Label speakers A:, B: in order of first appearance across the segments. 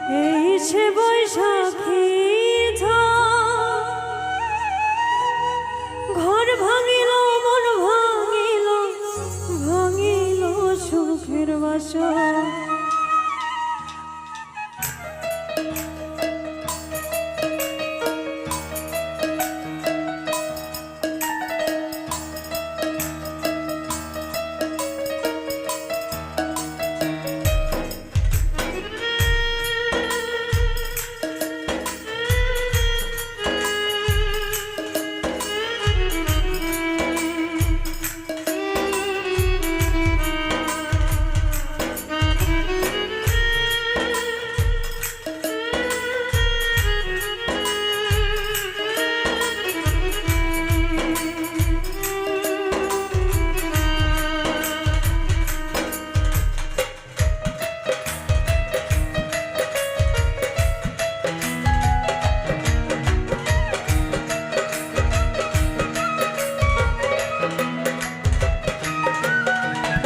A: এই সে বৈশাখী ঘর ভাঙিল মন ভাঙিল ভাঙিল সুখের বাসর।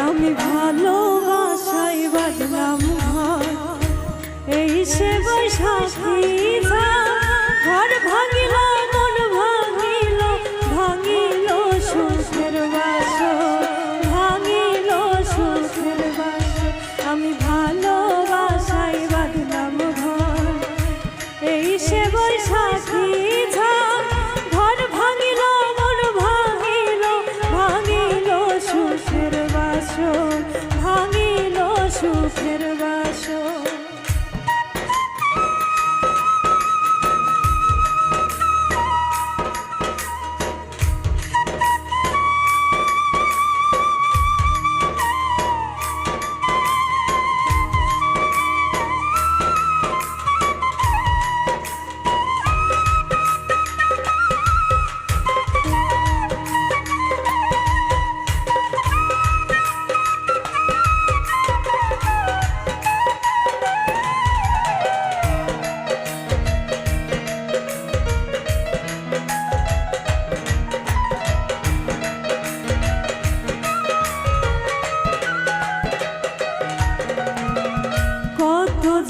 A: আমি ভালোবাসাই বাঁধলাম ঘর, এই সে বৈশাখী ঘর ভাঙিল মন ভাঙিল ভাঙিল সুখের বাসর ভাঙিল সুখের বাসর। আমি ভালোবাসাই বাঁধলাম ঘর, এই সে বৈশাখী ঘর ভাঙিল মন ভাঙিল ভাঙিল সুখের বাসর ভাঙিল সুখের বাসর।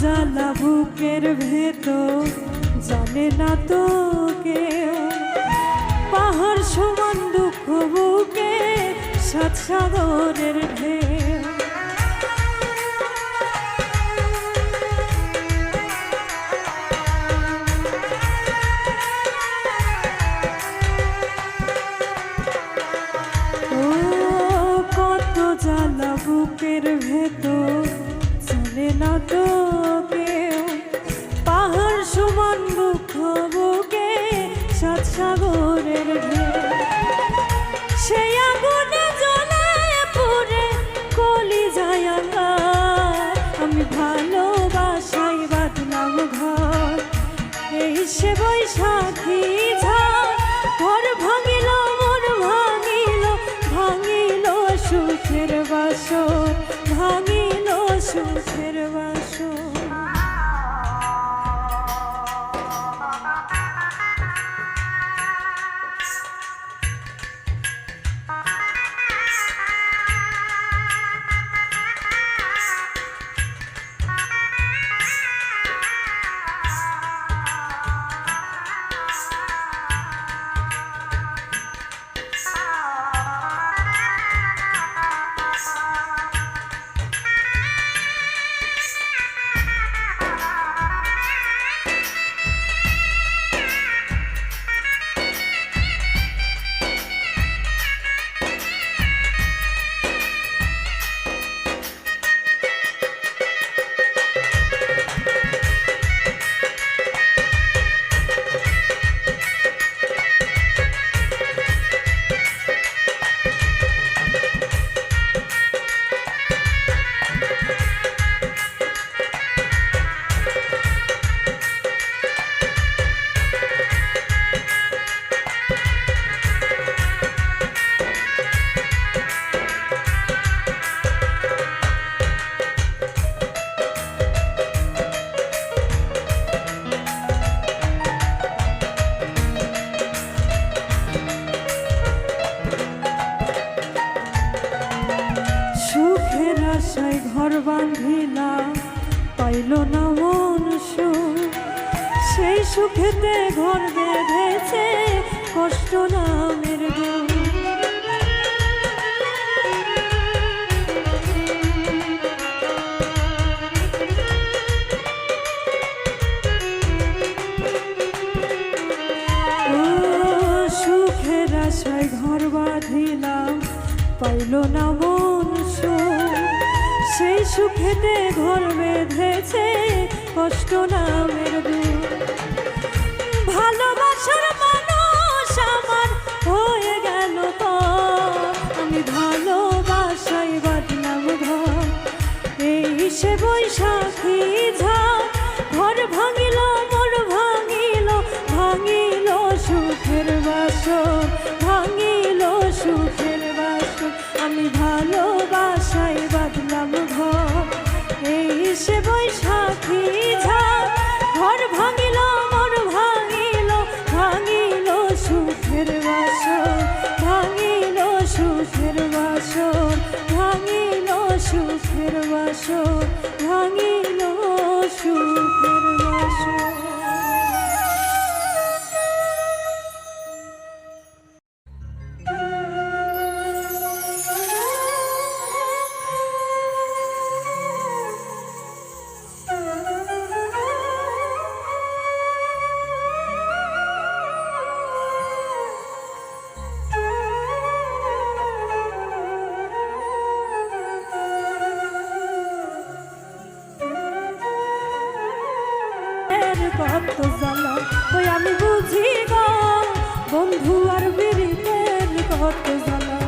A: জ্বালা বুকের ভেতর জানে না তো কেউ, পাহাড় সমান দুঃখ বুকে সাত সাগরের ঢেউ। ও কত জ্বালা বুকের ভেতর জানে না তো কেউ, পাহাড় সমান দুঃখ বুকে সাত সাগরের ঢেউ। সেই আগুনে জ্বলে পুড়ে কলি যায় আঙ্গার, আমি ভালোবাসাই বাঁধলাম ঘর, এই সে বৈশাখী ঘর ভাঙিল মন ভাঙিল ভাঙিল সুখের বাসর ভাঙিল সুখের বাসর। ঘর বাঁধিলাম পাইল না মন সুখ, সেই সুখেতে ঘর বেঁধেছে কষ্ট নামের দুঃখ। সুখের আশায় ঘর বাঁধিলাম, পাইল না মন সুখ, সেই সুখেতে ঘর বেঁধেছে কষ্ট নামের দুঃখ। ভালোবাসার মানুষ আমার হয়ে গেল পর, আমি ভালোবাসায় বাঁধলাম ঘর, এই সে বৈশাখী ঝড়, ঘর ভাঙিল মোর ভাঙিল, ভাঙিল সুখের বাসর, ভাঙিল সুখের বাসর। আমি ভালোবাসায় বাঁধলাম ঘর, এই সে বৈশাখী ঝড়, ঘর ভাঙিল মোর ভাঙিল, ভাঙিল সুখের বাসর, ভাঙিল সুখের বাসর, ভাঙিল সুখের বাসর, ভাঙিল সুখের বাসর। কত জ্বালা ওই আমি বুঝি গো, বন্ধু আর বিরিতের কত জ্বালা।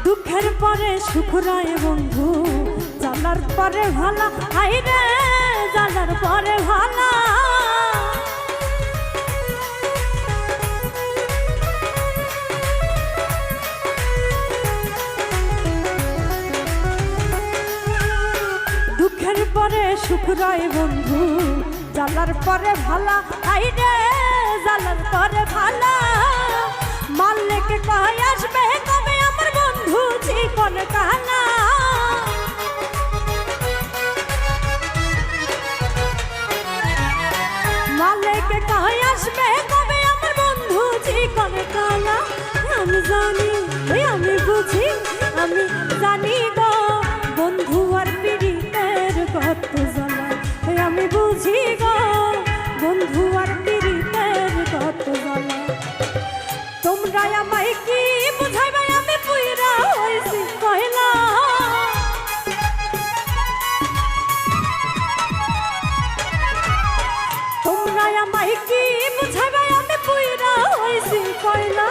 A: দুঃখের পরে সুখ রয় বন্ধু, জ্বালার পরে ভালা, হাই রে জ্বালার পরে ভালা। দুঃখের পরে সুখ রয় বন্ধু, জ্বালার পরে ভালা, হাই রে জ্বালার পরে ভালা। মাল্লেকে কয় আসবে কবে আমার বন্ধু জীবন কানা, মাল্লেকে কয় আসবে কবে আমার বন্ধু জীবন কানা। আমি জানি ওই আমি বুঝি আমি জানি গো, বন্ধু আর পীড়িতের কত জ্বালা, ওই আমি বুঝি গো, বন্ধু আর পীড়িতের কত জ্বালা। তোমরা আমায় কি বুঝাইবে আমি পুইরা হইছি কয়লা, তোমরা আমায় কি বুঝাইবে আমি পুইরা হইছি কয়লা।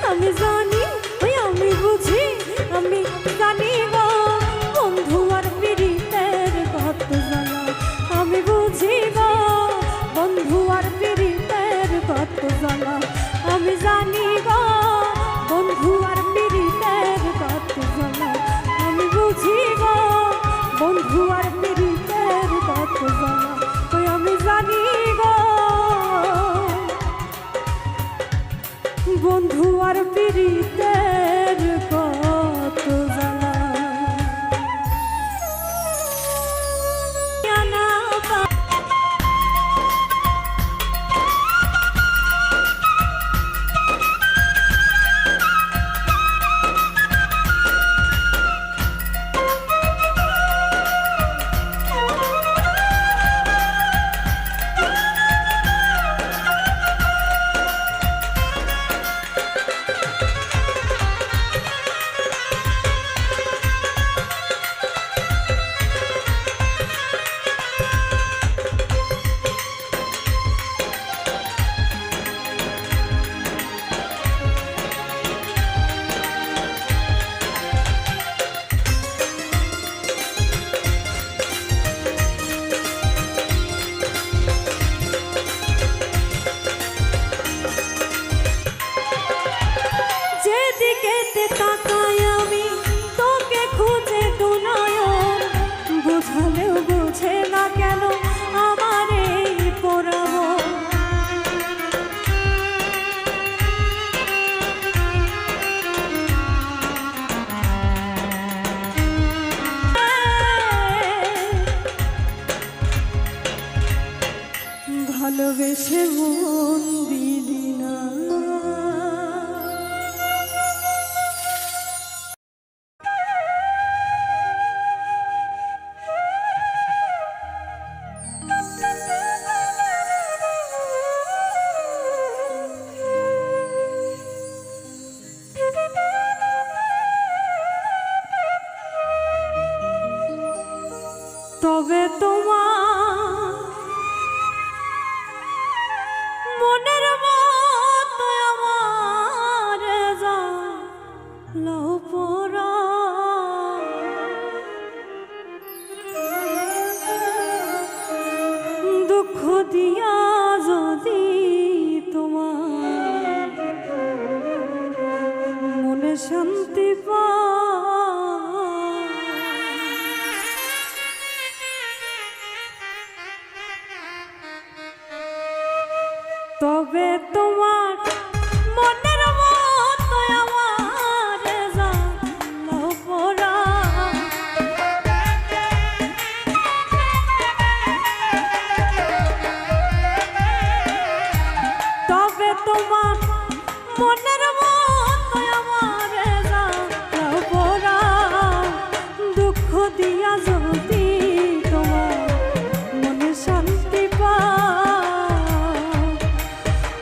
A: আমি জানি ওই আমি বুঝি আমি জানি গো, বন্ধু আর পীড়িতের কত জ্বালা। আমি বুঝি গো, বন্ধু আর পীড়িতের কত জ্বালা। আমি জানি গো, বন্ধু আর পীড়িতের কত জ্বালা। আমি বুঝি গো, বন্ধু আর পীড়িতের কত জ্বালা। ওই আমি জানি গো, বন্ধু আর পীড়িতের কত জ্বালা। মন দিলি না। তবে তোমার মনের মতো আমার জানলো পোড়া, দুঃখ দিয়া যদি তোমার মনে শান্তি পা, তবে তোমার মনের মতো আমার জানলো পোড়া, তবে তোমার মনের মতো আমার জানলো পোড়া, দুঃখ দিয়া যদি তোমার মনে শান্তি পা,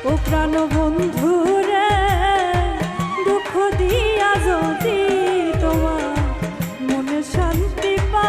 A: ও প্রাণ বন্ধু রে, দুঃখ দিয়া যদি তোমার মনে শান্তি পা।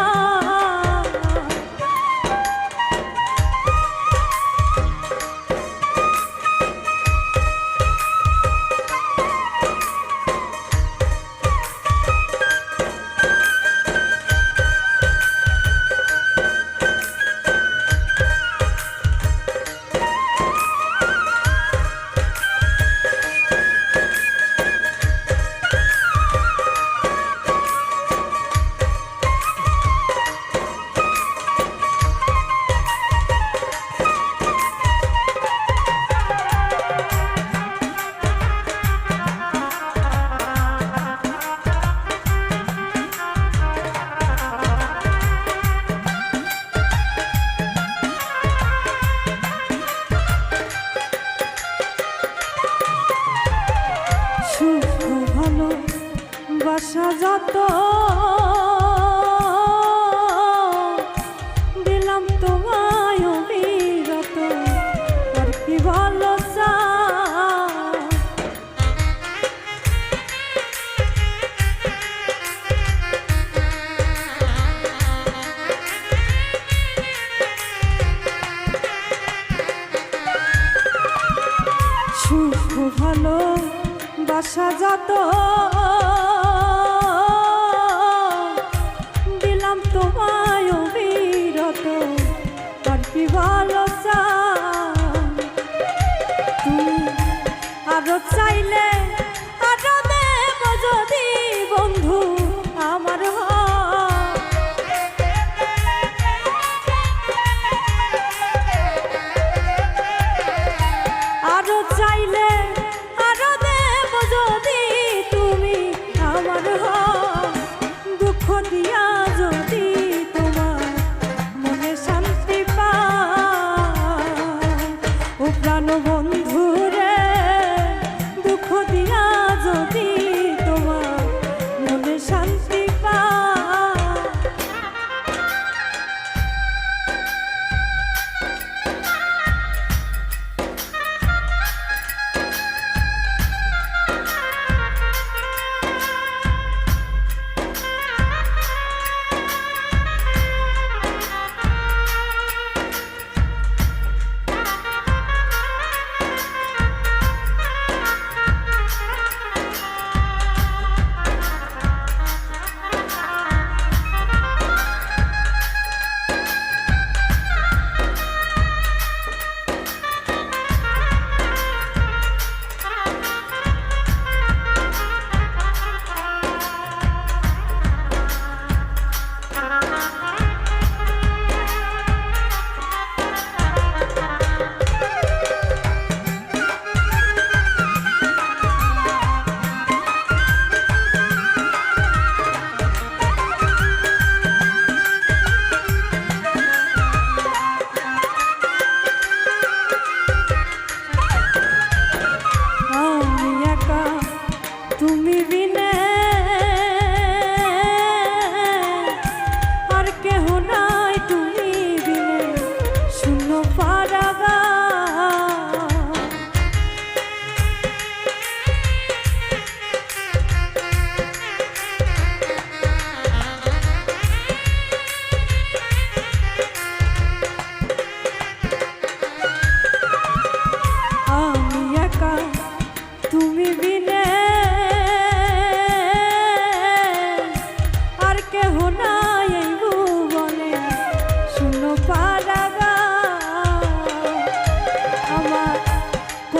A: বাসা যত দিলাম তোমায় অবিরত, আর কি ভালো চা, সুখ ভালো বাসা যত দিলাম তোমায় অবিরত, আর কি ভালো চা, তুমি আরো চাইলে আরো দেব যদি বন্ধু আমার আরো চাইলে আরো দেব যদি তুমি আমার দুঃখ দিয়া যদি তোমার মনে শান্তি পা, ও প্রাণ বন্ধু রে, দুঃখ দিয়া যদি তোমার মনে শান্তি পা।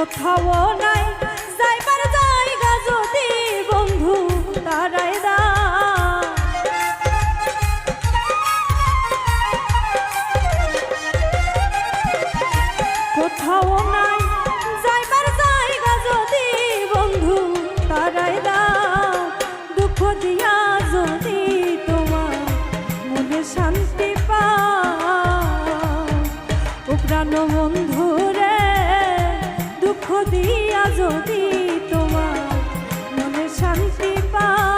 A: কোথাও নাই যাইবার জায়গা যদি বন্ধু দাঁড়ায় দা কোথাও নাই যাইবার জায়গা যদি বন্ধু দাঁড়ায় দা দুঃখ দিয়া যদি তোমার মনে শান্তি পাও ও প্রাণ বন্ধু রে দুঃখ দিয়া যদি তোমার মনে শান্তি পাও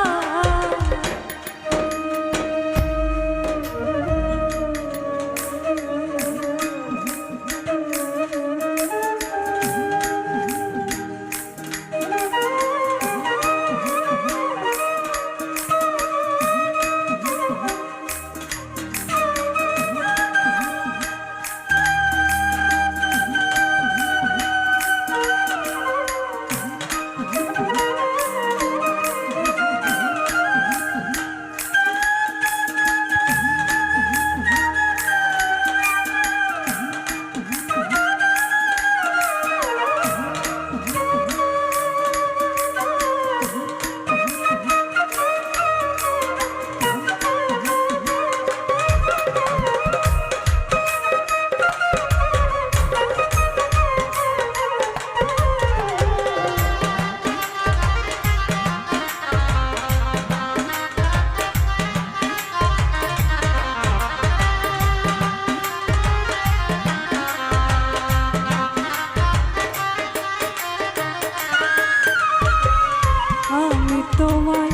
A: তোমায়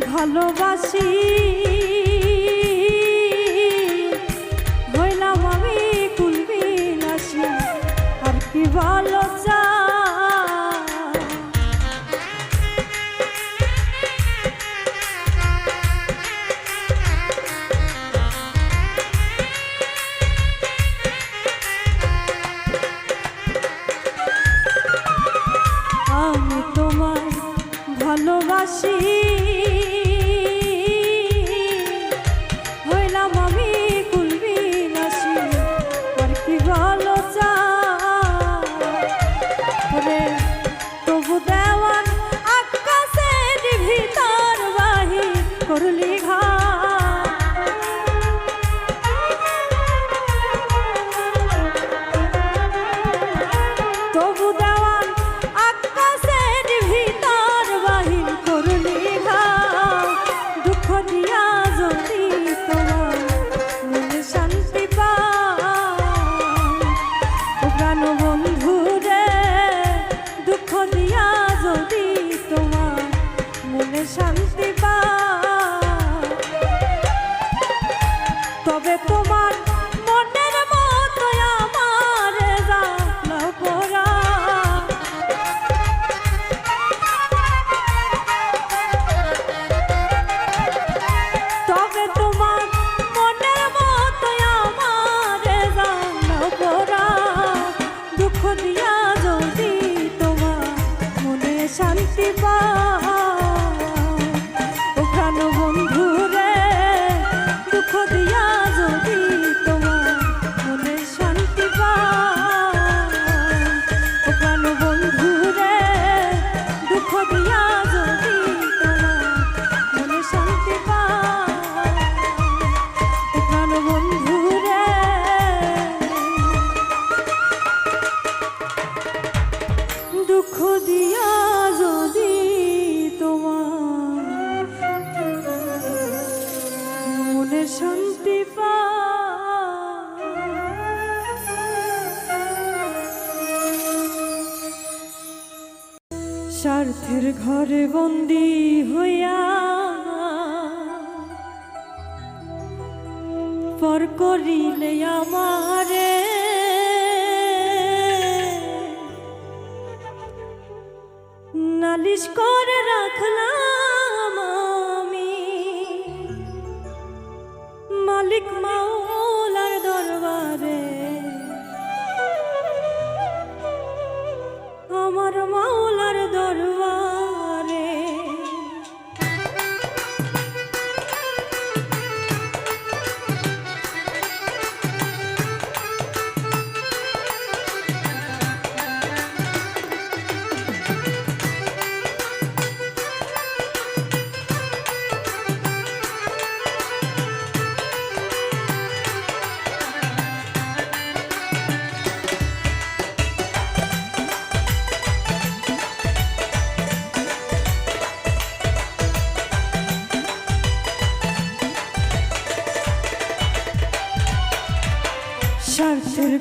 A: ভালোবাসি হইলাম আমি কুলবিলাসী আর কি ভালো চাই আমি তোমায় ভালোবাসি হইলাম আমি কুলবিলাসী আর কি ভালো চাই তবু দেওয়ান আকাশের ভিতর বাহির করলি ঘা তবু দেওয়ান আকাশের ভিতর বাহির করলি ঘা দুঃখ দিয়া যদি তোমার মনে শান্তি পাও প্রাণ বন্ধু রে দুঃখ দিয়া যদি তোমার মনে শান্তি পাও তবে তোমার মনের মতো আমার জানলা পড়া তবে তোমার মনের মতো আমার জানলা পড়া দুঃখ দিয়া যদি তোমার মনে শান্তি পাও ও প্রাণ বন্ধু রে দুঃখ দিয়া যদি তোমার মনে শান্তি পাও ও প্রাণ বন্ধু রে দুঃখ দিয়া যদি তোমার মনে শান্তি পাও ও প্রাণ বন্ধু রে দুঃখ দিয়া যদি তোমার মনে শান্তি স্বার্থের ঘরে বন্দি হইয়া পর করিলে আমারে নালিশ করে রাখলাম আমি মালিক মাওলার দরবারে আমার মাওলার দরবারে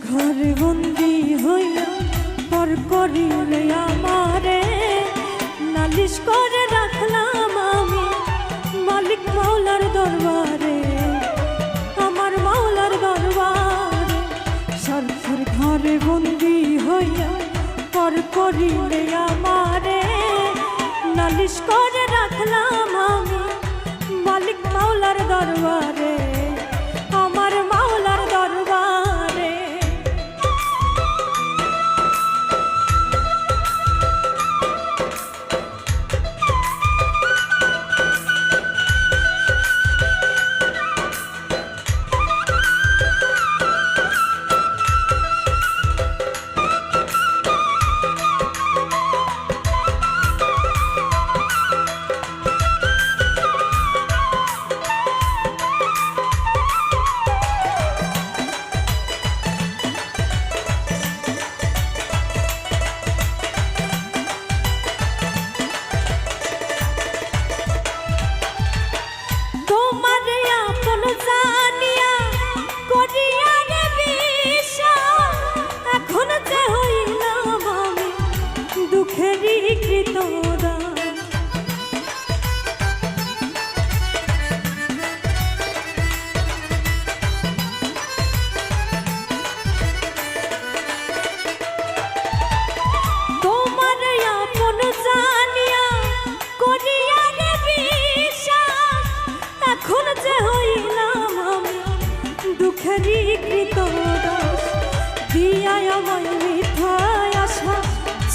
A: ঘরে বন্দি হইয়া পর করিলে আমারে নালিশ করে রাখলাম আমি মালিক মাওলার দরবারে, আমার মাওলার দরবারে। সরকার ঘরে বন্দি হইয়া পর করিলে আমারে নালিশ করে রাখলাম আমি মালিক মাওলার দরবারে, আমার মাওলার দরবারে।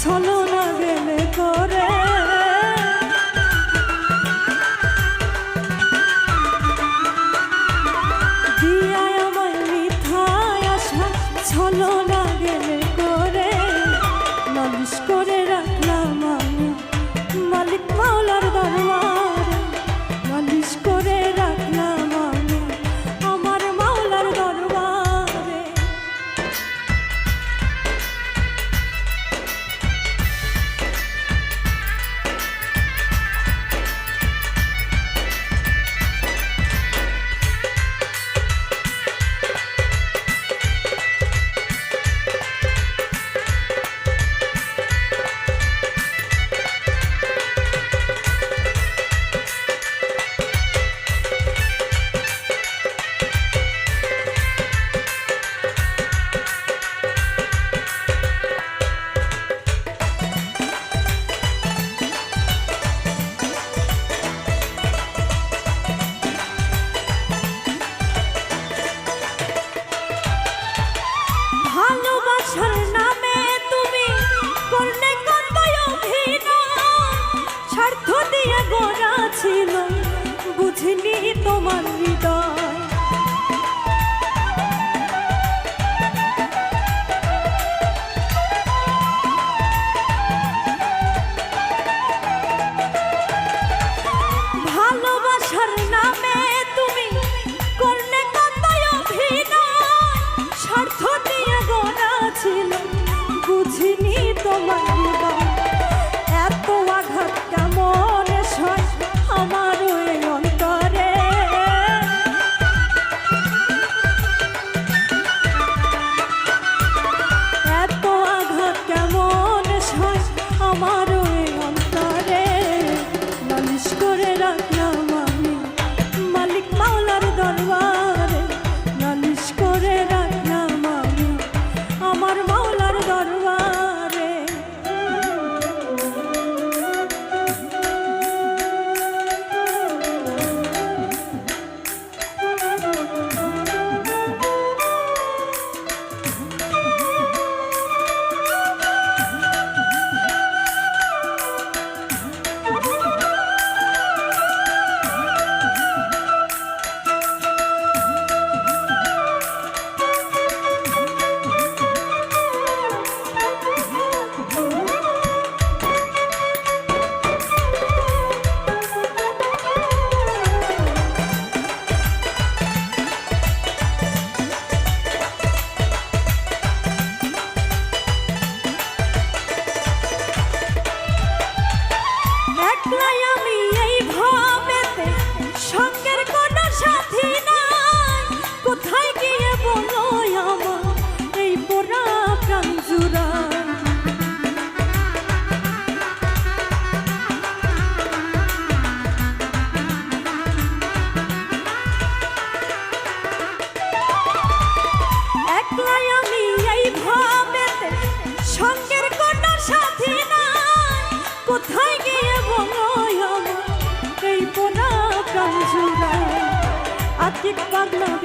A: ছলো না গেলে করে দিয়ায় আমায় মিথায় আশা ছলো না গেলে করে নালিশ করে রাখলাম আমি মালিক মাওলার দরবারে, নালিশ করে রাখলাম আমি আমার মাওলার দরবারে। ভালোবাসার নামে তুমি করলে কত অভিনয়, স্বার্থ দিয়ে গড়া ছিল বুঝিনি তোমার হৃদয়। ভালোবাসার নামে তুমি করলে কত অভিনয়, স্বার্থ দিয়ে গড়া ছিল বুঝিনি তোমার হৃদয়। এত আঘাত কেমন সয় আমার ওই অন্তরে, এত আঘাত কেমন সয় আমার ওই অন্তরে। নালিশ করে রাখলাম আমি মালিক মাওলার দরবারে, নালিশ করে রাখলাম আমি আমার মাওলার দরবারে,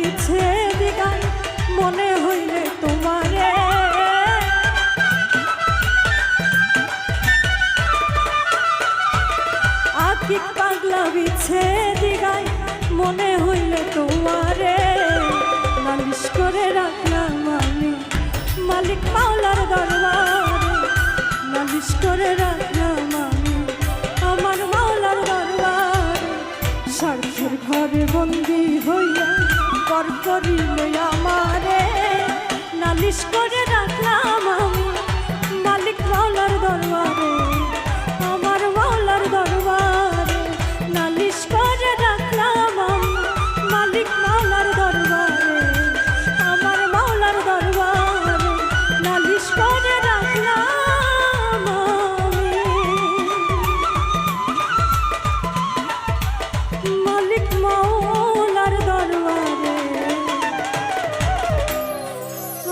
A: বিচ্ছেদ গান মনে হইলে তোমারে আকি পাগলা বিচ্ছেদ গান মনে হইলে তোমারে নালিশ করে রাখলাম আমি মালিক মাওলার দরবারে নালিশ করে রাখলাম আমি আমার মাওলার দরবারে স্বার্থের ঘরে বন্দি হইয়া পর করিলে আমারে নালিশ করে রাখলাম আমি মালিক মাওলার দরবারে আমার মাওলার দরবারে নালিশ করে রাখলাম আমি মালিক মাওলার দরবারে আমার মাওলার দরবারে নালিশ করে রাখলাম আমি মালিক মাওলার দরবারে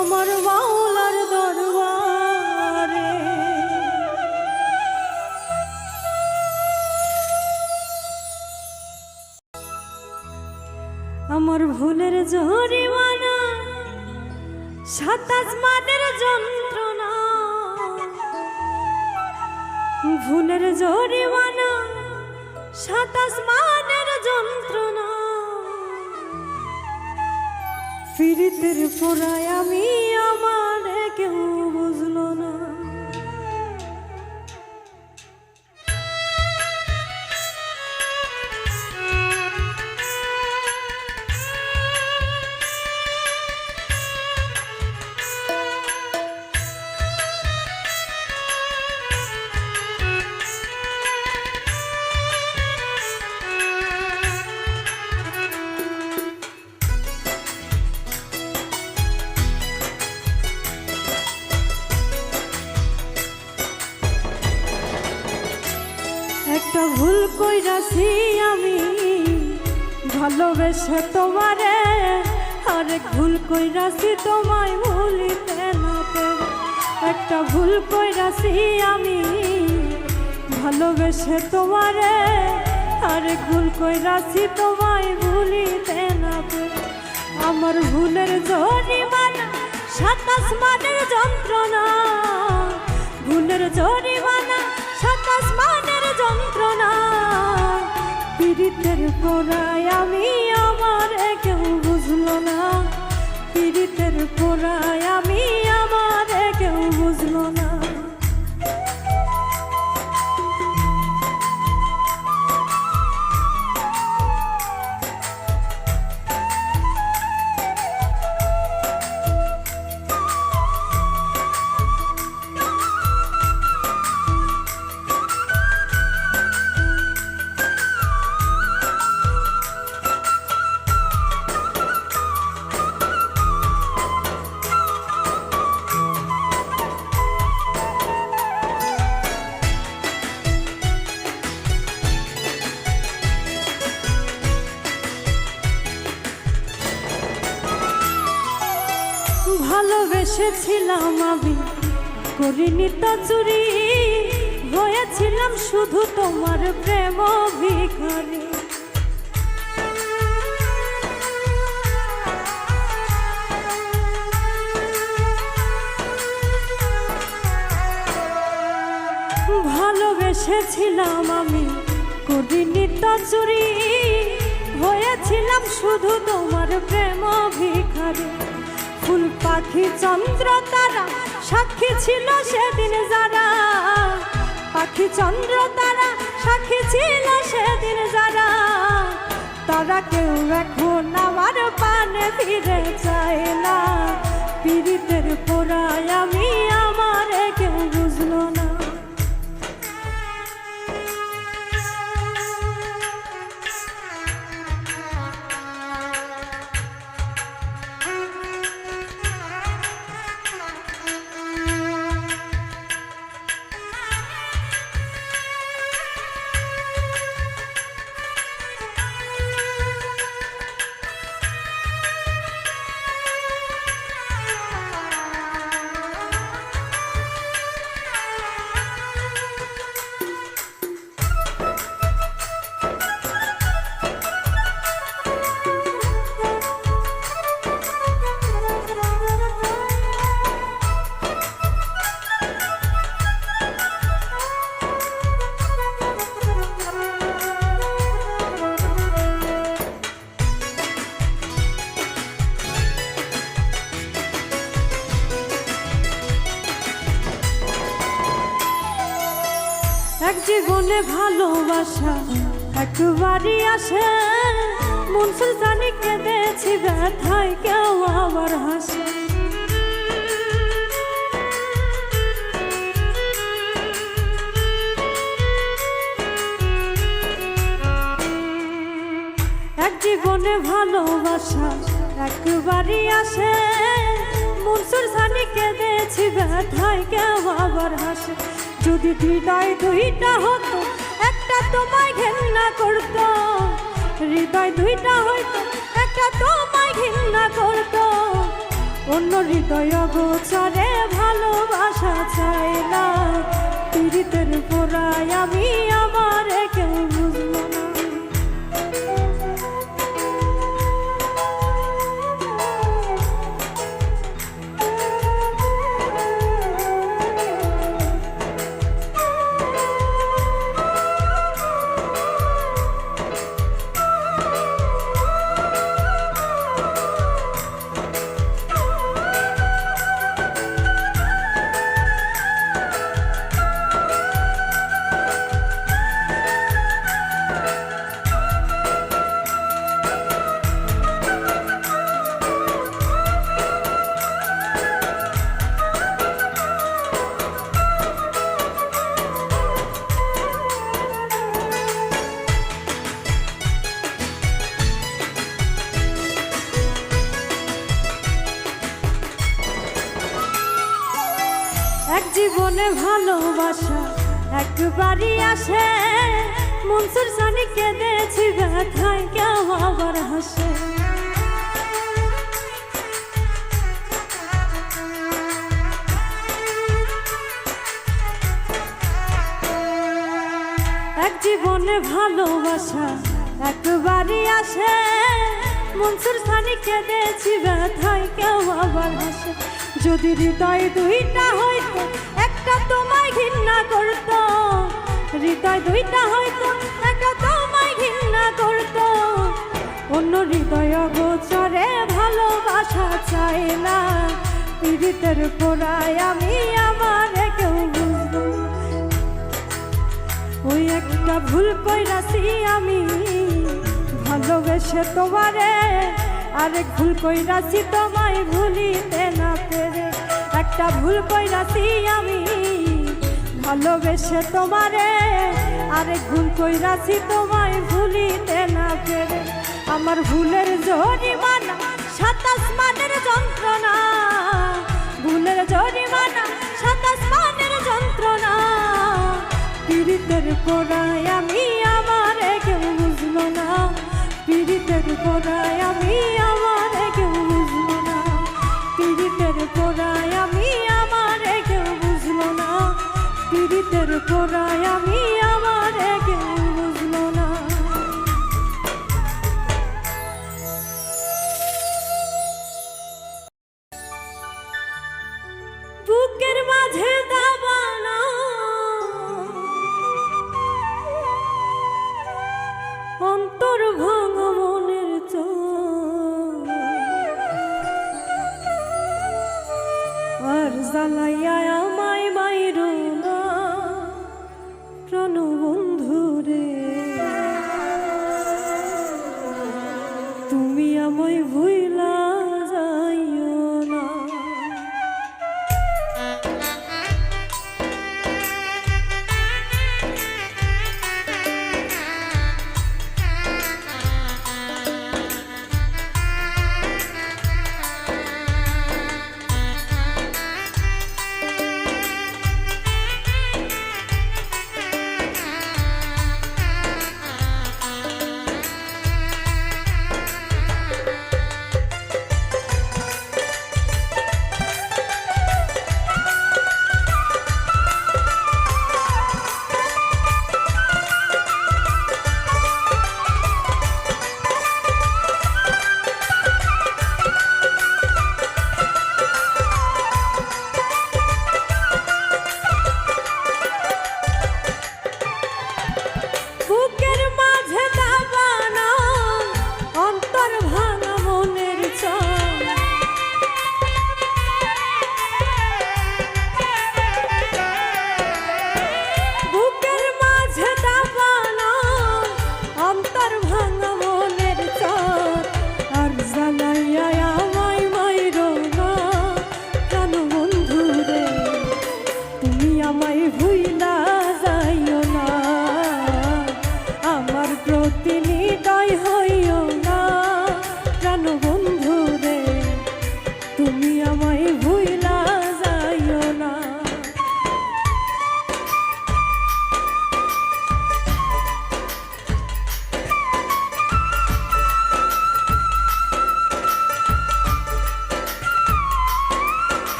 A: আমার মাওলার দরবারে আমার ভুলের জরিমানা 27 মানের যন্ত্রণা ভুলের জরিমানা 27 মানের যন্ত্রণা পীড়িতের পোড়ায় আমি আমার কেউ বুঝলো না একটা ভুল কইরাছি আমি ভালোবেসে তোমারে আরেক ভুল কইরাছি তোমায় ভুলিতে না পেরে একটা ভুল কইরাছি আমি ভালোবেসে তোমারে আরেক ভুল কইরাছি তোমায় ভুলিতে না পেরে আমার ভুলের জরিমানা 27 মানের যন্ত্রণা ভুলের জরিমানা 27 মানের যন্ত্রণা পীড়িতের পোড়ায় আমি আমার কেউ বুঝলো না পীড়িতের পোড়ায় আমি আমার কেউ বুঝলো না ভালোবেসেছিলাম আমি করিনি তো চুরি হয়েছিলাম শুধু তোমার প্রেম ভিখারি ভালোবেসেছিলাম আমি করিনি তো চুরি হয়েছিলাম শুধু তোমার প্রেম ভিখারি ফুল পাখি চন্দ্র তারা সাক্ষী ছিল সেদিন যারা পাখি চন্দ্র তারা সাক্ষী ছিল সেদিন যারা তারা কেউ এখন আমার পানে ফিরে চায় না পীড়িতের পোড়ায় আমি আমার কেউ বুঝলো না এক জীবনে ভালোবাসা একবারই আসে, মন সুলতানি কেঁদেছি ব্যথায় কেউ আবার হাসে। এক জীবনে ভালোবাসা একবারই আসে, মন সুলতানি কেঁদেছি ব্যথায় কেউ আবার হাসে। যদি হৃদয় দুইটা হতো একটা তোমায় ঘেন্না করতো, হৃদয় দুইটা হয়তো একটা তোমায় ঘেন্না করতো। অন্য হৃদয় গোচরে ভালোবাসা চাই না, পীড়িতের পোড়ায় আমি আমার কেউ বুঝলো না। এক জীবনে ভালোবাসা একবারই আসে, মন সুলতানি কেঁদেছি ব্যথায় কেউ আবার হাসে। এক জীবনে ভালোবাসা একবারই আসে, মন সুলতানি কেঁদেছি ব্যথায় কেউ আবার হাসে। যদি হৃদয় দুইটা হয়তো একটা তোমায় ঘৃণা করতো, হৃদয় দুইটা হয়তো একটা তোমায় ঘৃণা করতো। অন্য হৃদয় গোচরে ভালোবাসা চাই না, পীড়িতের পোড়ায় আমি আমার কেউ বুঝবো। ওই একটা ভুল কইরাছি আমি ভালোবেসে তোমারে, আরেক ভুল কইরাছি তোমায় ভুলিতে না পেরে। একটা ভুল কইরাছি আমি ভালোবেসে তোমারে, আরেক ভুল কইরাছি তোমায় ভুলিতে না পেরে। আমার ভুলের জরিমানা ৭ আসমানের যন্ত্রণা, ভুলের জরিমানা ৭ আসমানের যন্ত্রণা। পীড়িতের পোড়ায় আমি আমার কেউ বুঝলো না, পীড়িতের পোড়ায় আমি আমার কেউ বুঝলো না, পীড়িতের পোড়ায় আমি আমার কেউ বুঝলো না, পীড়িতের পোড়ায় আমি আমার কেউ বুঝলো না। বুকের মাঝে দাবানো অন্তর ভাঙা মনের চোখ, আর জ্বালাইয়া আমায় মাইরো না প্রাণ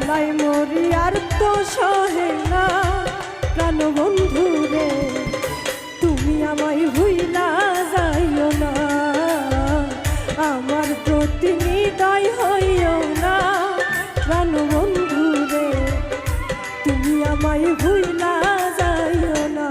A: জ্বালাই মরি আর তো সহে না প্রাণ বন্ধু রে তুমি আমায় ভুইলা যাইও না আমার প্রতি নিদয় হইও না প্রাণ বন্ধু রে তুমি আমায় ভুইলা যাইও না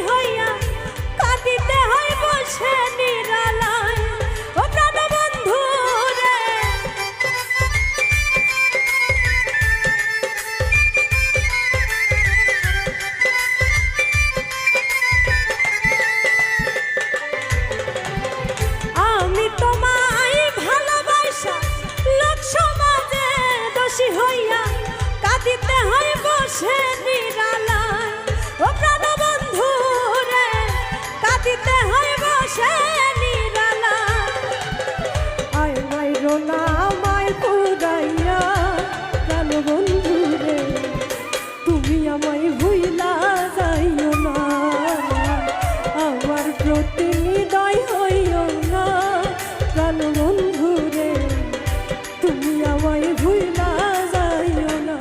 A: হইয়া কাঁদিতে হয় বসে নিরালায় ও প্রাণ বন্ধু রে আমি তোমায় ভালোবাসা লোক সমাজে দোষী হইয়া কাঁদিতে হয় বসে নিরালায় ও প্রাণ বন্ধু রে কাঁদিতে হয় বসে নিরালায় আয় মাইরো না আমায় পুরাইয়া প্রাণ বন্ধু রে তুমি আমায় ভুইলা যাইও না আমার প্রতি নিদয় হইও না প্রাণ বন্ধু রে তুমি আমায় ভুইলা যাইও না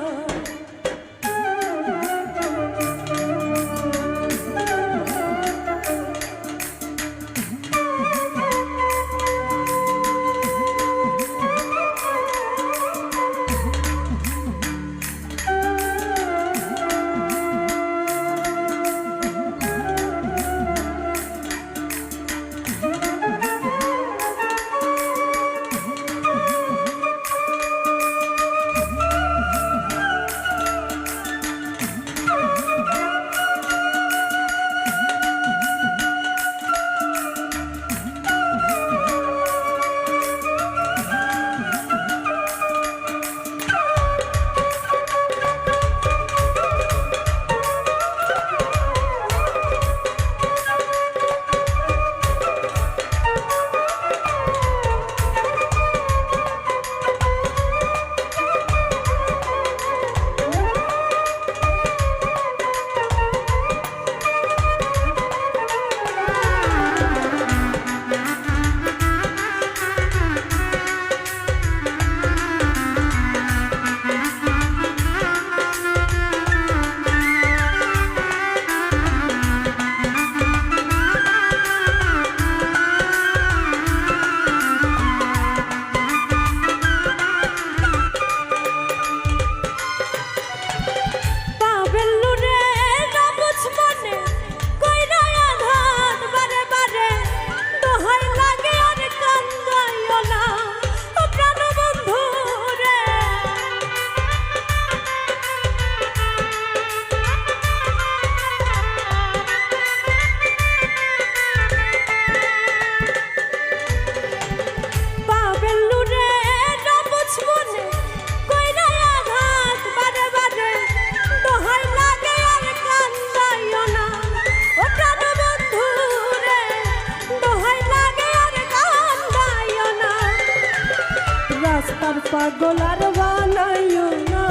A: পাগল আর বানাইও না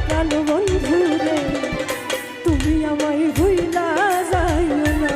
A: প্রাণ বন্ধু রে তুমি আমায় ভুইলা যাইও না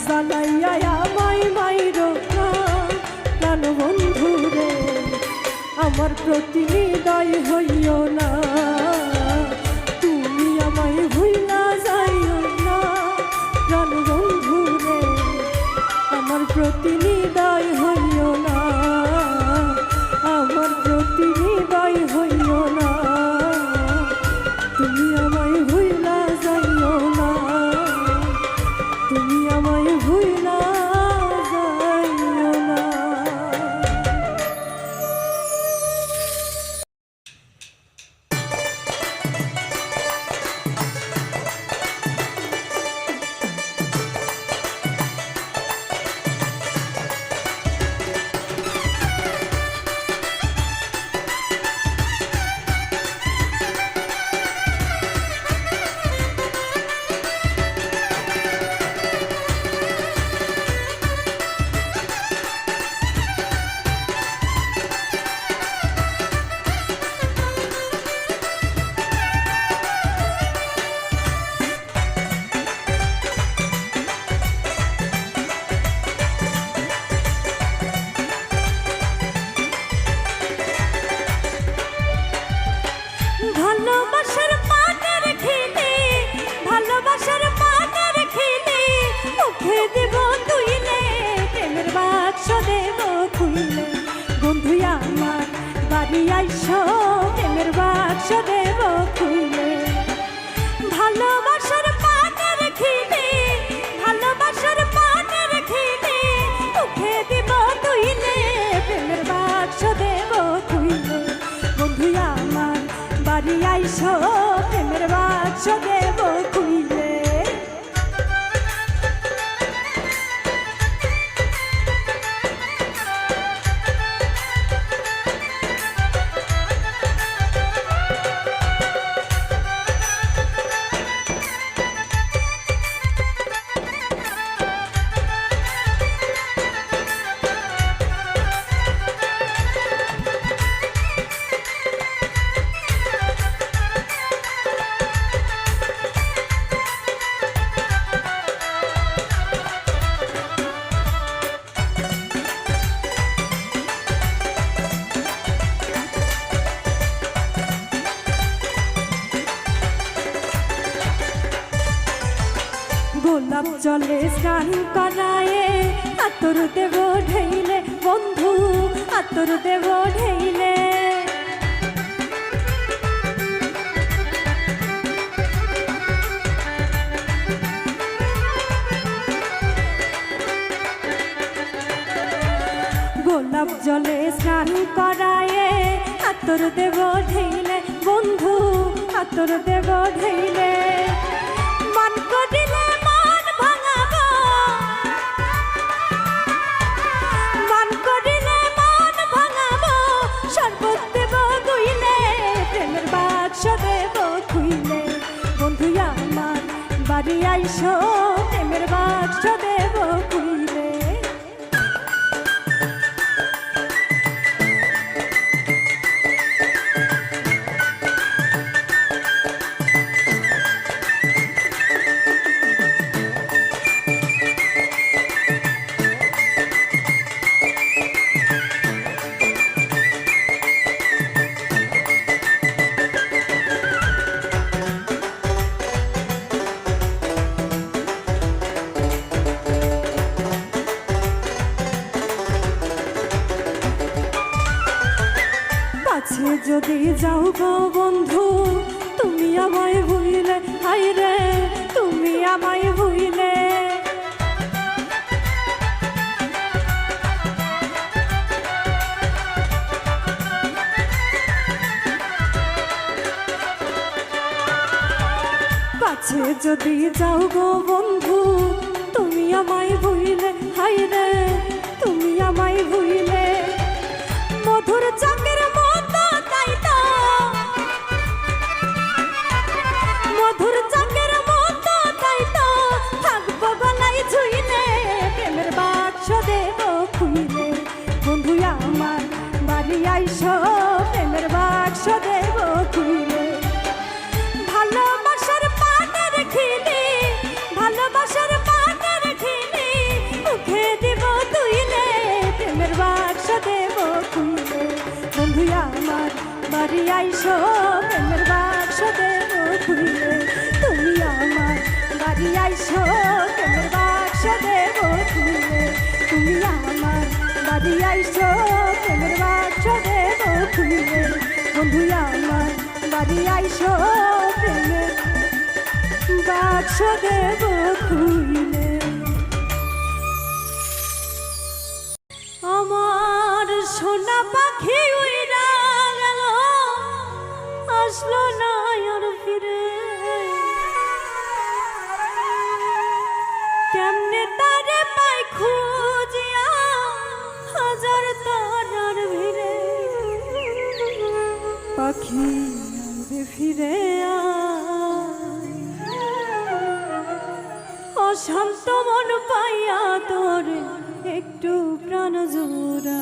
A: জ্বালাইয়া আমায় মাইরো না প্রাণ বন্ধু রে আমার প্রতি হৃদয় হইও না তুমি আমায় ভুইলা যাইও না প্রাণ বন্ধু রে আমার প্রতি হৃদয় হইও না আমার প্রতি হৃদয় হইও না তুমি আমায় ভুইলা যাইও না তুমি আমায় ভুইলা যাইও না। প্রেমের বাক্স দেব খুলে ভালোবাসার পানের খিলে ভালোবাসার পানের খিলে মুখে দিব তুইলে প্রেমের বাক্স দেব খুলে বন্ধু আমার বাড়ি আইসো প্রেমের বাক্স দেব খুলে গোলাপ জলে স্নান করায়ে আতর দেব ঢেইলে বন্ধু আতর দেব ঢেইলে গোলাপ জলে স্নান করায়ে আতর দেব ঢেইলে বন্ধু আতর দেব ঢেইলে মন করিলে বাড়ি আইসো প্রেমের বাক্স দেব খুলে কাছে যদি যাও গো বন্ধু তুমি আমায় ভুইলে হাই রে তুমি আমায় ভুইলে কাছে যদি যাও গো বন্ধু তুমি আমায় ভুইলে হাই রে তুমি আমায় ভুইলে মধুর চাকের মতো তাই তো মধুর চাকের মতো তাই তো থাকবো গলায় ঝুইলে প্রেমের বাক্স দেব খুইলে বন্ধু আমার বাড়ি আইসো প্রেমের বাক্স দেব খুইলে ভালোবাসার পানের খিলে ভালো আইসো প্রেমের বাক্স দেব খুলে তুমি আমার বাড়ি আইসো প্রেমের বাক্স দেব খুলে তুমি আমার বাড়ি আইসো প্রেমের বাক্স দেব খুলে বন্ধু আমার বাড়ি আইসো প্রেমের বাক্স দেব খুলে আমার সোনা পাখি উইরা গেল আসলো না আর ফিরে কেমনে তারে পাই খুঁজিয়া হাজার তারার ভিড়ে পাখি আইবে ফিরে অশান্ত মন পাইয়া তোরে একটু প্রাণ জোড়া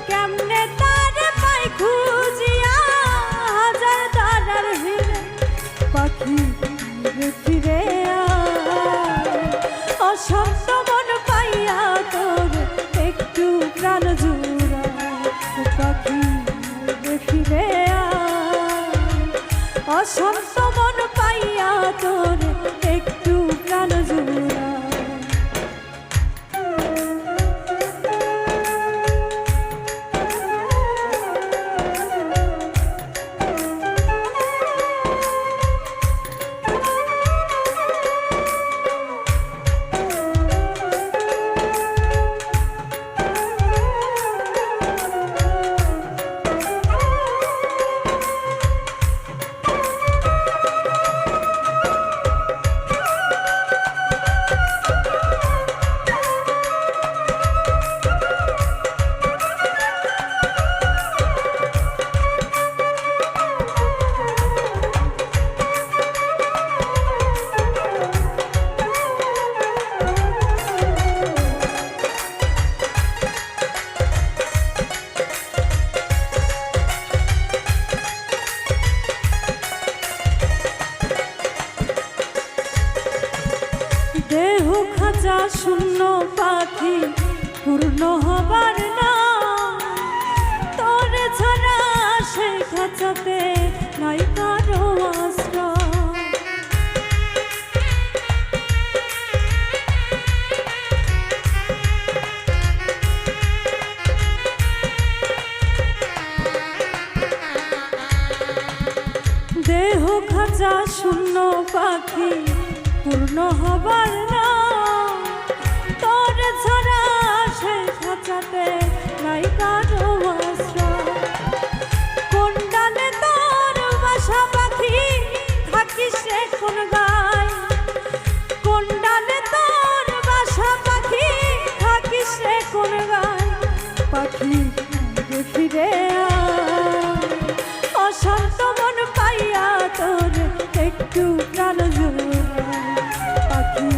A: কেমনে তারে পাই খুঁজিয়া হাজার তারার ভিড়ে পাখি ফিরে অশান্ত মন পাইয়া তোর একটু প্রাণ জোড়া পাখি ফিরে অশান্ত মন পাইয়া তোর একটু প্রাণ জোড়া দেহ খাঁচা শূন্য পাখি পূর্ণ হবার না তোরে ছাড়া সে খাঁচাতে নাই কারো আশ্রয় দেহ খাঁচা শূন্য পাখি পূর্ণ হবার না তোর ছাড়া সে খাঁচাতে নাই কারো আশ্রয় কোন ডালে তোর বাসা পাখি থাকিস রে কোন গায় কোন ডালে তোর বাসা পাখি থাকিস রে কোন গায় পাখি ফিরে অশান্ত মন পাইয়া তোর একটু প্রাণ জোড়া পাখি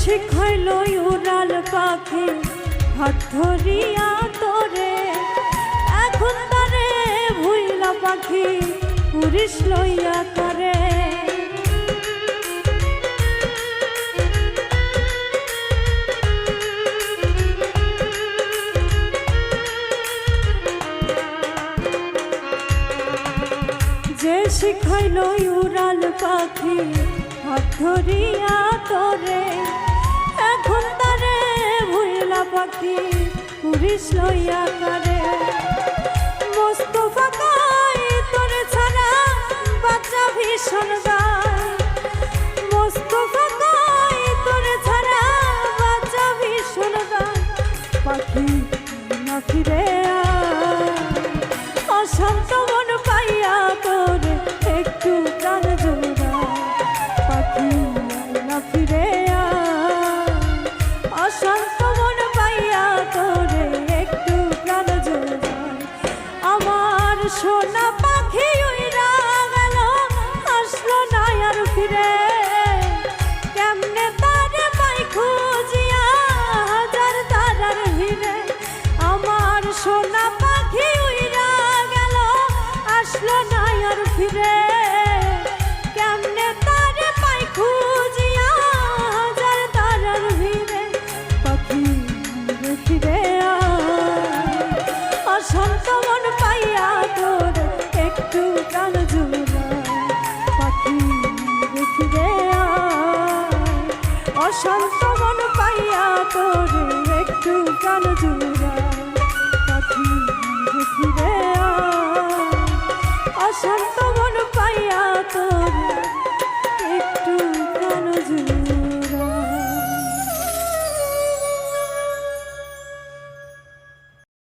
A: শিখাইল উড়াল পাখি হাত ধরিয়া তোরে, এখন তারে ভুইলা পাখি পুরিশ লইয়া করে। যে শিখাইল উড়াল পাখি হাত ধরিয়া তোরে, এখন তারে ভুইলা পাখি পুরিশ লইয়া করে। মোস্তফা কয় তোরে ছাড়া বাচ্চা ভীষণ গায়, মোস্তফা কয় তোরে ছাড়া বাচ্চা ভীষণ গায়। পাখি না ফিরে অশান্ত মন পাইয়া তোরে একটু প্রাণ জোড়ায়, পাখি না ফিরে অশান্ত মন পাইয়া তোরে একটু প্রাণ জোড়ায়। আমার সোনা পাখি উইরা গেল, আসলো না আর ফিরে, কেমনে তারে পাই খুঁজিয়া হাজার তারার ভিড়ে। আমার সোনা পাখি উইরা গেল, আসলো না আর ফিরে, কেমনে তারে পাই খুঁজিয়া হাজার তারার ভিড়ে। পাখি ফিরে অশান্ত মন পাইয়া তোর একটু প্রাণ জোড়ায়, পাখি ফিরে অশান্ত মন পাইয়া তোর একটু প্রাণ জোড়ায়।